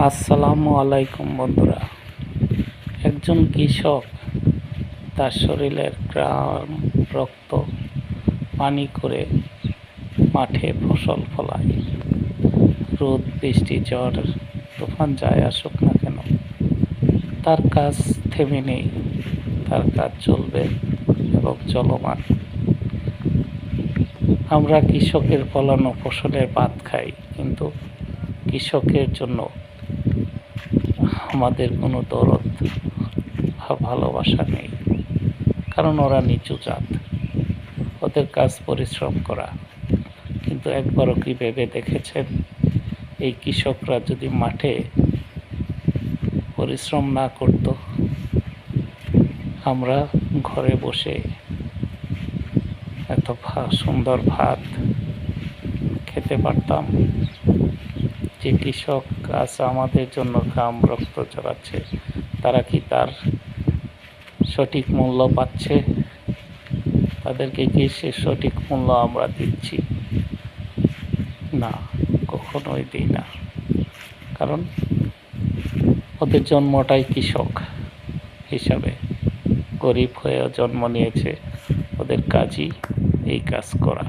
আসসালামু আলাইকুম বন্ধুরা। একজন কৃষক তার শরীরের ঘাম রক্ত পানি করে মাঠে ফসল ফলায়। রোদ বৃষ্টি ঝড় তুফান যাই আসুক না কেন, তার কাজ থেমে নেই, তার কাজ চলবে এবং চলমান। আমরা কৃষকের ফলানো ফসলের ভাত খাই, কিন্তু কৃষকের জন্য আমাদের কোনো দরদ বা ভালোবাসা নেই, কারণ ওরা নিচু জাত, ওদের কাজ পরিশ্রম করা। কিন্তু একবারও কি ভেবে দেখেছেন, এই কৃষকরা যদি মাঠে পরিশ্রম না করত, আমরা ঘরে বসে এত সুন্দর ভাত খেতে পারতাম? যে কৃষক আজ আমাদের জন্য ঘাম রক্ত ঝরাচ্ছে, তারা কি তার সঠিক মূল্য পাচ্ছে? তাদেরকে কি সে সঠিক মূল্য আমরা দিচ্ছি? না, কখনোই দিই না। কারণ ওদের জন্মটাই কৃষক হিসাবে, গরিব হয়েও জন্ম নিয়েছে, ওদের কাজই এই কাজ করা।